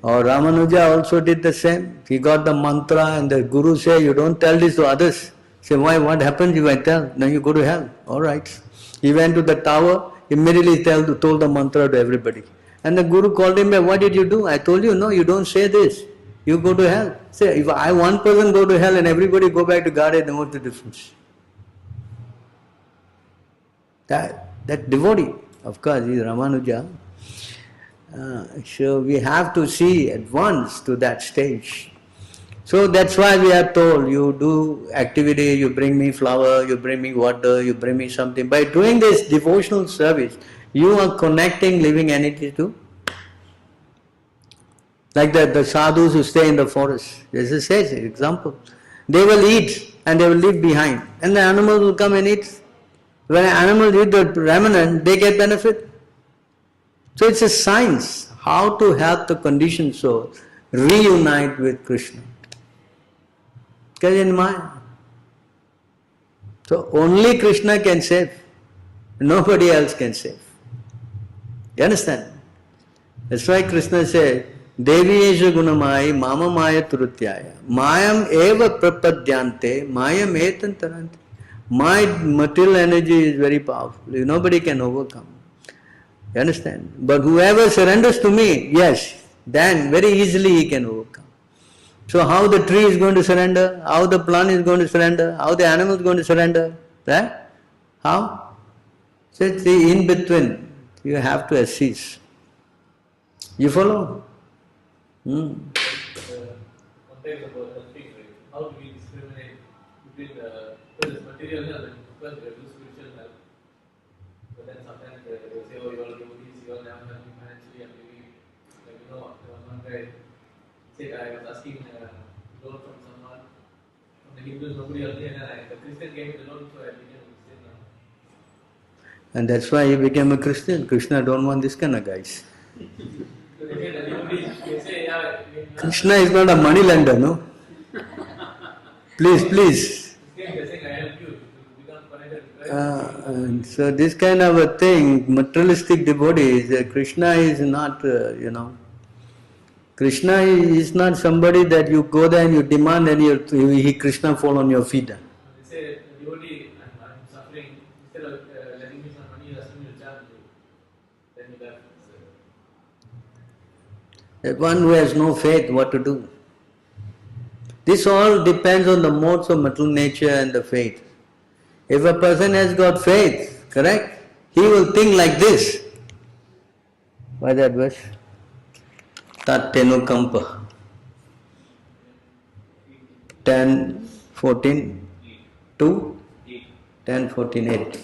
Or Ramanuja also did the same. He got the mantra and the Guru said, you don't tell this to others. Say, why? What happens if I tell? Now you go to hell. Alright. He went to the tower, immediately told the mantra to everybody. And the Guru called him back, what did you do? I told you, no, you don't say this. You go to hell. Say, if one person go to hell and everybody go back to Godhead, then what's the difference? That devotee, of course, is Ramanuja. So we have to see at once to that stage. So that's why we are told, you do activity, you bring me flower, you bring me water, you bring me something. By doing this devotional service, you are connecting living entity to, like the sadhus who stay in the forest. This is an example. They will eat and they will leave behind. And the animals will come and eat. When animals eat the remnant, they get benefit. So it's a science, how to help the conditioned soul reunite with Krishna. Get in mind. So only Krishna can save. Nobody else can save. You understand? That's why Krishna said, Deviyesha gunamai mama maya turutyaya mayam eva prapadyante mayam etantarante. My material energy is very powerful. Nobody can overcome. You understand? But whoever surrenders to me, yes, then very easily he can overcome. So how the tree is going to surrender, how the plant is going to surrender, how the animal is going to surrender, right? How? So it's the in between. You have to assist. You follow? One time about helping, right? How do we discriminate between the material help and because we do spiritual help? But then sometimes they say, oh, you all do this, you all have helped me financially, and maybe, like, there was one guy said, I was asking loan from someone, from the Hindus, nobody helped me, and the Christian gave me the loan, so I became a Christian now. And that's why he became a Christian. Krishna don't want this kind of guys. So they say, yeah, Krishna is not a money lender, no? Please. they're saying, I help you to become connected with And so this kind of a thing, materialistic devotees, Krishna is not, Krishna is not somebody that you go there and you demand and Krishna fall on your feet. They say, devotee, I'm suffering, instead of letting me some money, asking me to charge you. Then you have. One who has no faith, what to do? This all depends on the modes of material nature and the faith. If a person has got faith, correct, he will think like this. Why that verse? Tat tenukampa. 10, 14, 2, 10, 14, 8.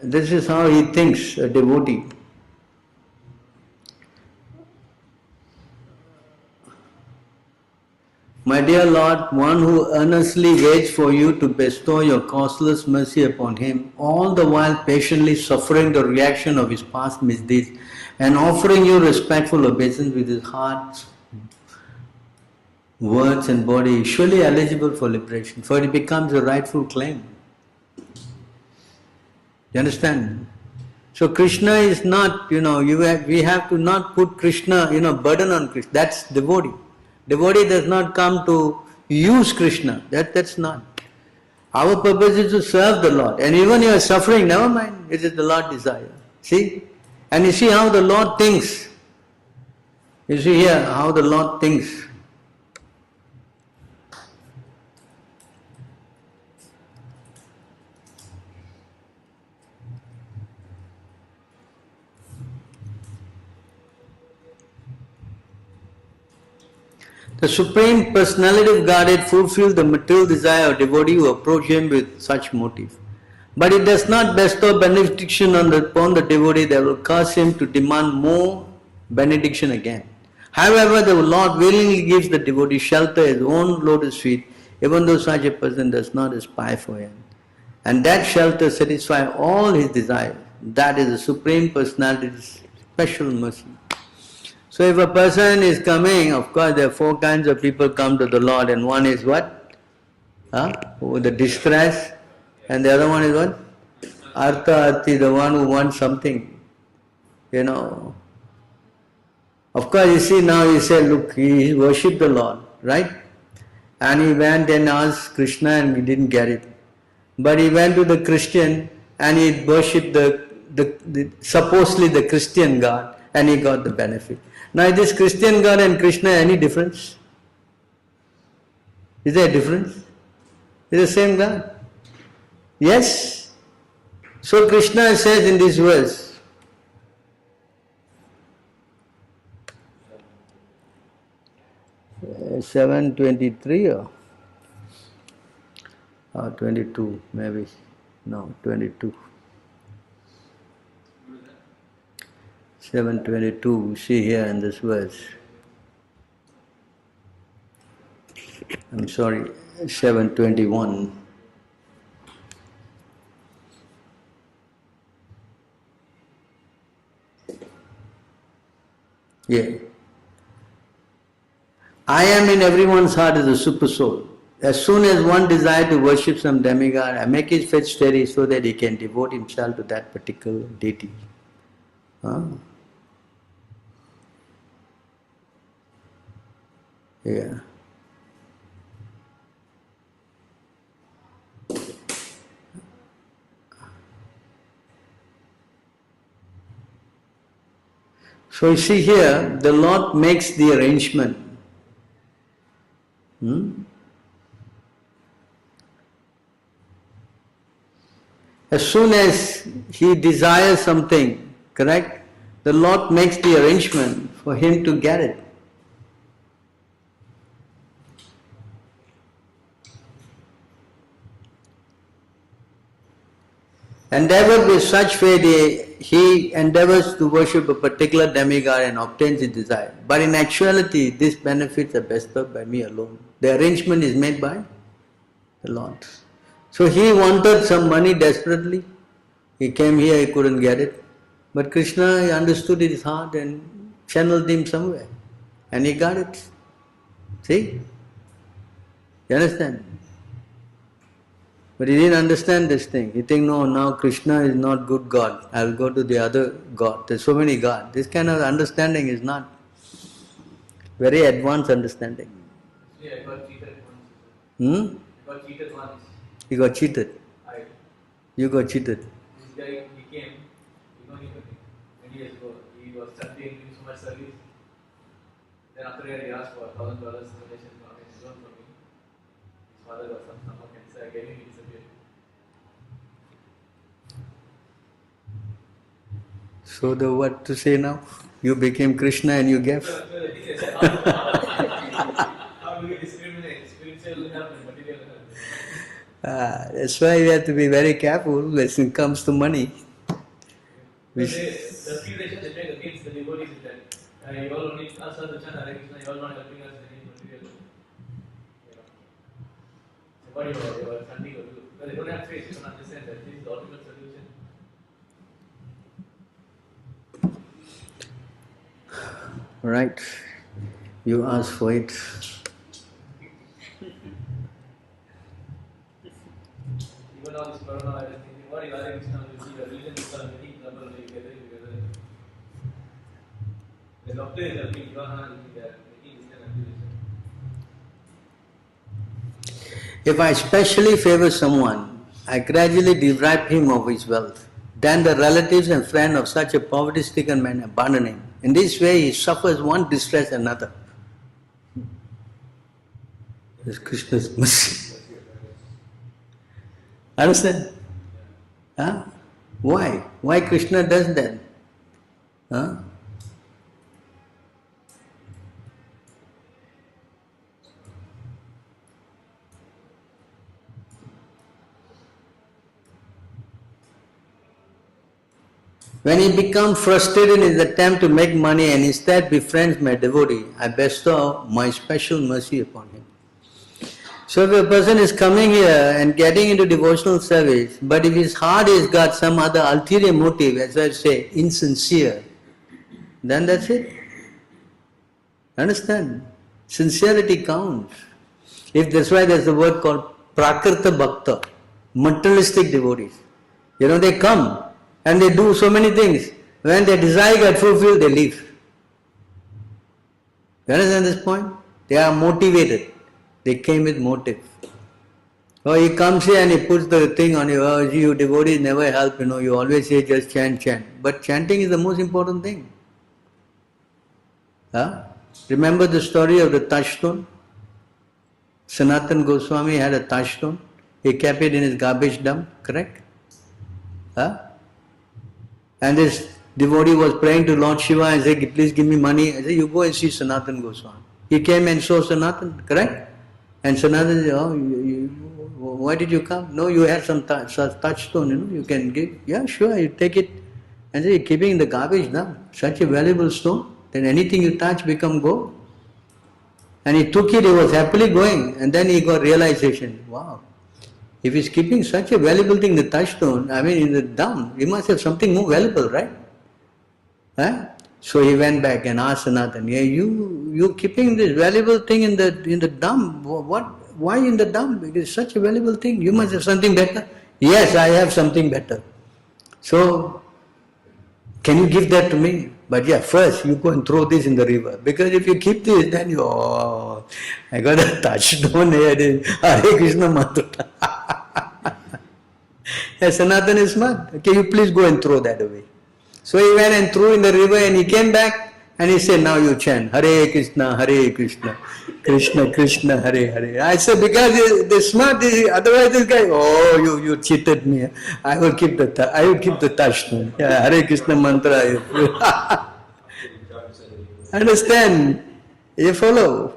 This is how he thinks, a devotee. My dear Lord, one who earnestly waits for you to bestow your causeless mercy upon him, all the while patiently suffering the reaction of his past misdeeds and offering you respectful obeisance with his heart, words and body, is surely eligible for liberation, for it becomes a rightful claim. You understand? So Krishna is not, we have to not put Krishna, burden on Krishna. That's devotee. Devotee does not come to use Krishna. That's not. Our purpose is to serve the Lord. And even you are suffering, never mind. It is the Lord's desire. See? And you see how the Lord thinks. You see here how the Lord thinks. The Supreme Personality of Godhead fulfills the material desire of devotee who approach him with such motive. But it does not bestow benediction upon the devotee that will cause him to demand more benediction again. However, the Lord willingly gives the devotee shelter at his own lotus feet, even though such a person does not aspire for him. And that shelter satisfies all his desires. That is the Supreme Personality's special mercy. So if a person is coming, of course there are four kinds of people come to the Lord, and one is what? The distress, and the other one is what? Artha Arti, the one who wants something. Of course you see now he said, look, he worshipped the Lord, right? And he went and asked Krishna and he didn't get it. But he went to the Christian and he worshipped the supposedly the Christian God, and he got the benefit. Now is this Christian God and Krishna any difference? Is there a difference? Is the same God? Yes. So Krishna says in this verse, (723) or 22 maybe, no, 22. 722, we see here in this verse. I'm sorry, 721. Yeah. I am in everyone's heart as a super soul. As soon as one desires to worship some demigod, I make his faith steady so that he can devote himself to that particular deity. Yeah. So you see here, the Lord makes the arrangement. As soon as he desires something, correct? The Lord makes the arrangement for him to get it. Endeavored with such faith, he endeavors to worship a particular demigod and obtains his desire. But in actuality, these benefits are bestowed by me alone. The arrangement is made by the Lord. So he wanted some money desperately. He came here, he couldn't get it. But Krishna understood his heart and channeled him somewhere. And he got it. See? You understand? But he didn't understand this thing. He think, no, now Krishna is not good God. I'll go to the other God. There's so many gods. This kind of understanding is not very advanced understanding. Yeah, I got cheated once. Hmm? I got cheated once. You got cheated. I, You got cheated. this guy, he came, many years ago. He was studying, doing so much service. Then after that, he asked for $1,000 donation from his loan from me. His father got some stomach cancer. I gave him, he disappeared. So the what to say now? You became Krishna and you gave. So the thing is, how do we discriminate spiritual help and material help? That's why we have to be very careful when it comes to money. The accusation they make against the devotees is that you all only ask us to chant Hare Krishna, you all not helping us in any material. So what you are chanting or do? Because they don't have faith, you don't understand that this is the ultimate solution. Right. You ask for it. Even all this coronavirus thing, what is Hare Krishna? You see the religion people are making trouble together. The doctor is helping, you are not helping, they are making this kind of accusation. If I specially favor someone, I gradually deprive him of his wealth. Then the relatives and friends of such a poverty-stricken man abandon him. In this way, he suffers one distress another. This is Krishna's mercy. Understand? Huh? Why? Why Krishna does that? Huh? When he becomes frustrated in his attempt to make money and instead befriends my devotee, I bestow my special mercy upon him. So if a person is coming here and getting into devotional service, but if his heart has got some other ulterior motive, as I say, insincere, then that's it. Understand? Sincerity counts. If that's why there's a word called prakrita bhakta, materialistic devotees. You know, they come and they do so many things. When their desire gets fulfilled, they leave. You understand this point? They are motivated. They came with motive. Oh, he comes here and he puts the thing on you. Oh, you devotees never help, you always say just chant, chant. But chanting is the most important thing. Huh? Remember the story of the touchstone? Sanatana Goswami had a touchstone. He kept it in his garbage dump, correct? Huh? And this devotee was praying to Lord Shiva and said, please give me money. I said, you go and see Sanatana Goswami. He came and saw Sanatana, correct? And Sanatana said, oh, why did you come? No, you had some touchstone, you can give. Yeah, sure, you take it. And say, you're keeping the garbage dump. Such a valuable stone, then anything you touch become gold. And he took it, he was happily going. And then he got realization, wow. If he's keeping such a valuable thing, the touchstone, in the dump, he must have something more valuable, right? Huh? So he went back and asked Sanatana, yeah, you keeping this valuable thing in the dump, why in the dump? It is such a valuable thing, you must have something better. Yes, I have something better. So, can you give that to me? But yeah, first you go and throw this in the river. Because if you keep this, then I got a touchstone here, Hare Krishna mantra. Yes, Sanatana is smart. Okay, you please go and throw that away. So he went and threw in the river and he came back and he said, now you chant, Hare Krishna, Krishna Krishna, Hare Hare. I said, because they're smart, otherwise this guy, you cheated me. I will keep the touchstone. Yeah, Hare Krishna mantra. Understand? You follow?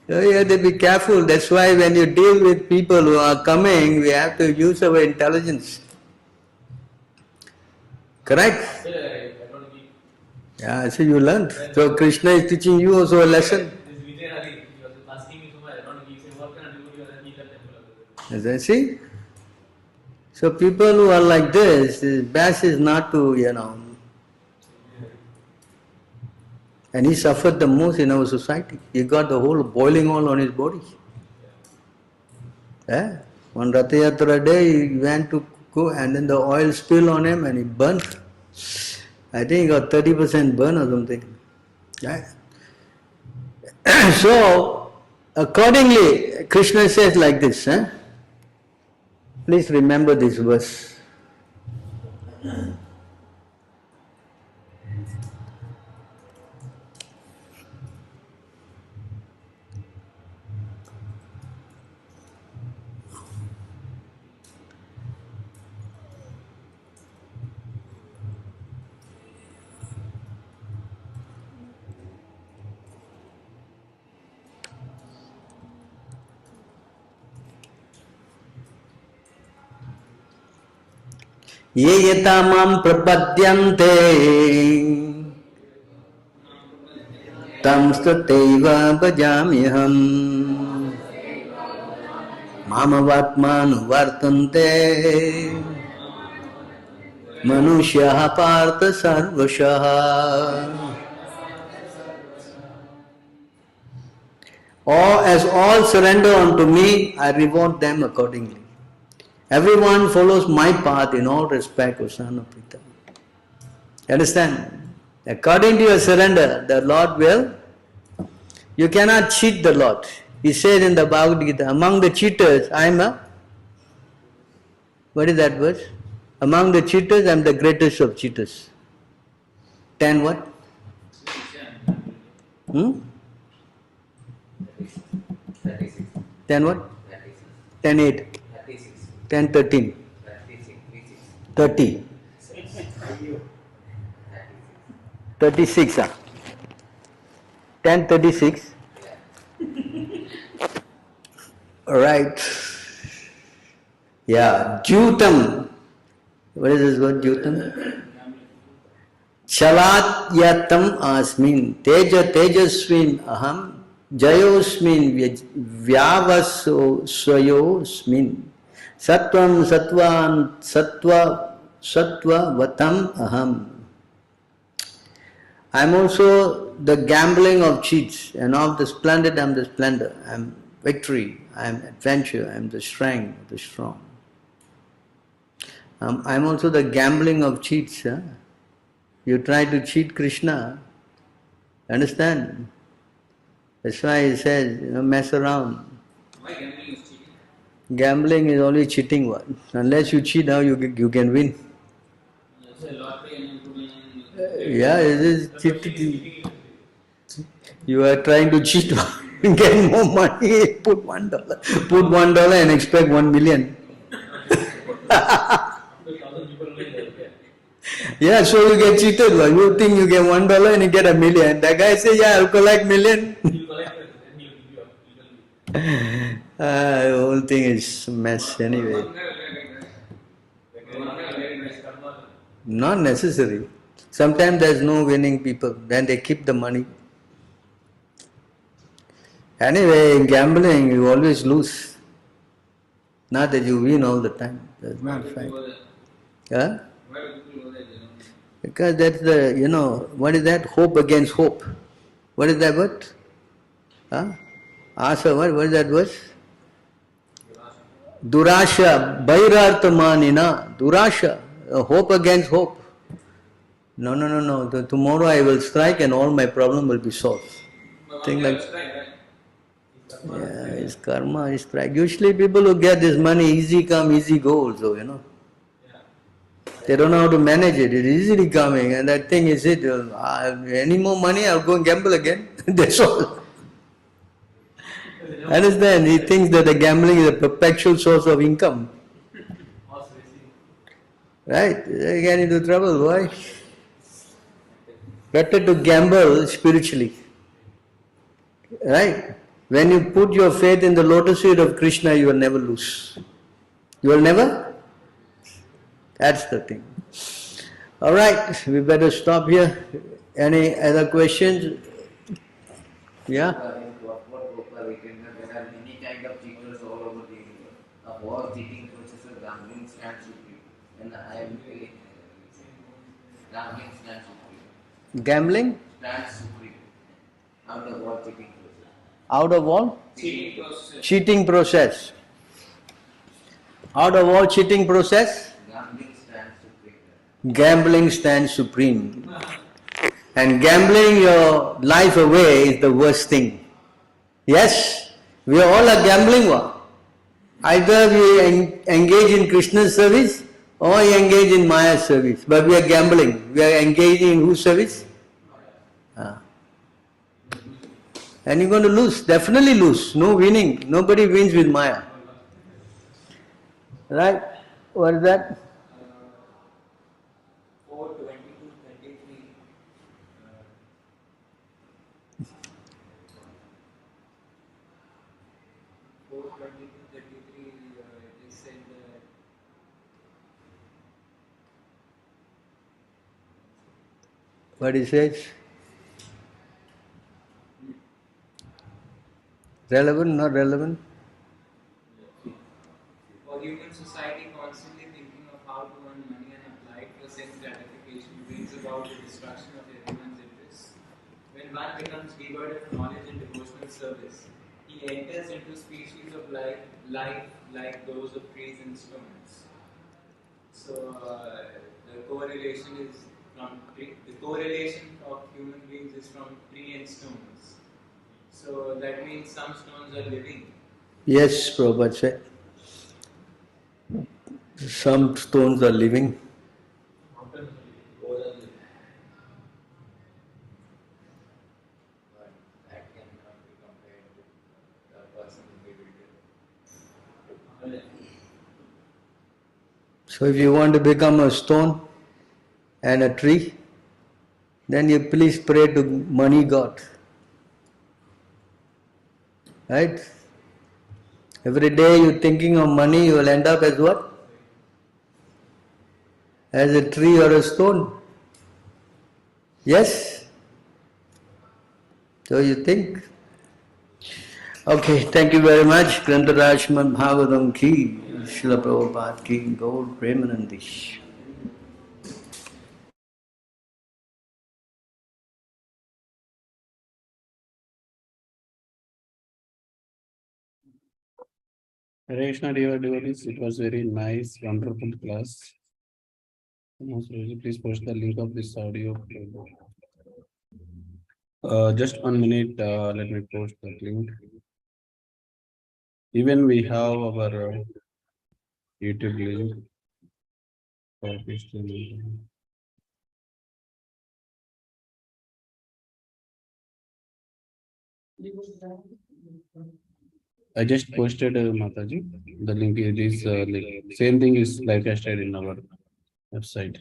So you have to be careful. That's why when you deal with people who are coming, we have to use our intelligence. Correct? Yeah, so you learned. So Krishna is teaching you also a lesson. As I see. So people who are like this, best is not to, And he suffered the most in our society. He got the whole boiling oil on his body. Eh? One Ratha Yatra day he went to go and then the oil spilled on him and he burnt. I think he got 30% burn or something. Right? So, accordingly, Krishna says like this. Please remember this verse. ये यथा मां प्रपद्यन्ते तं तथैव भजाम्यहम् मामवात्मानुवर्तन्ते मनुष्यः पार्थ सर्वशः. As all surrender unto me, I reward them accordingly. Everyone follows my path in all respect, O son of Pita. Understand? According to your surrender, the Lord will. You cannot cheat the Lord. He said in the Bhagavad Gita, among the cheaters, I am a. What is that verse? Among the cheaters, I am the greatest of cheaters. 10 what? 10 what? 10 8. 10 13. 30. 36. 10 36. Alright. Yeah. Jutam. What is this word? Jutam? Chalat yatam asmin. Teja tejaswin aham. Jayosmin vyavaswayosmin. Sattvam sattva-vatam aham. I am also the gambling of cheats, and of the splendid I am the splendor. I am victory, I am adventure, I am the strength of the strong. I am also the gambling of cheats. You try to cheat Krishna, understand? That's why he says, mess around. Why gambling is cheating? Gambling is only cheating one. Unless you cheat, how you can win. Yeah, it is cheating. You are trying to cheat, get more money, put $1. Put $1 and expect 1 million. Yeah, so you get cheated. You think you get $1 and you get $1 million. That guy says, yeah, I'll collect million. The whole thing is a mess anyway. Not necessary. Sometimes there's no winning people. Then they keep the money. Anyway, in gambling, you always lose. Not that you win all the time. That's not fine. Huh? Because that's the, what is that? Hope against hope. What is that word? Huh? Asa, what is that verse? Durasha, Bhairarthamanina, Durasha, hope against hope. No. Tomorrow I will strike and all my problem will be solved. Thing like yeah, it's karma, it's strike. Usually people who get this money, easy come, easy go also, They don't know how to manage it. It is easily coming and that thing is it. Any more money, I'll go and gamble again. That's all. Understand? He thinks that the gambling is a perpetual source of income. Right? They get into trouble. Why? Better to gamble spiritually. Right? When you put your faith in the lotus feet of Krishna, you will never lose. You will never? That's the thing. Alright, we better stop here. Any other questions? Yeah? What Gopal, we can there are many kind of cheaters all over the universe. Of all cheating processes, gambling stands supreme. And I am gambling stands supreme. Gambling? Stands supreme. Out of all cheating process. Out of all? Cheating process. Cheating process. Out of all cheating process, Gambling stands supreme. gambling stands supreme. And gambling your life away is the worst thing. Yes, we all are gambling one. Either we engage in Krishna's service or we engage in Maya's service. But we are gambling. We are engaging in whose service? Ah. And you're going to lose, definitely lose. No winning. Nobody wins with Maya. Right? What is that? 4:22:33. 4:22:33. It is said that What he says? Relevant, not relevant? For human society constantly thinking of how to earn money and apply it for sense gratification brings about the destruction of everyone's interests. When one becomes devoid of knowledge and devotional service, he enters into species of life like those of trees and stones. So the correlation is the correlation of human beings is from tree and stones. So that means some stones are living. Yes, Prabhupada said. Some stones are living. Mountains will go and But that cannot be compared with the person who built it. So if you want to become a stone and a tree, then you please pray to money God. Right? Every day you're thinking of money, you will end up as what? As a tree or a stone. Yes? So you think? Okay, thank you very much. Grantaraj Srimad Bhagavatam ki, Srila Prabhupada ki, Gaur Premanandi. Hare Krishna, dear devotees, it was very nice, wonderful class. Most really, please post the link of this audio. Just 1 minute, let me post the link. Even we have our YouTube link. I just posted Mataji. The link is like, same thing is live casted in our website.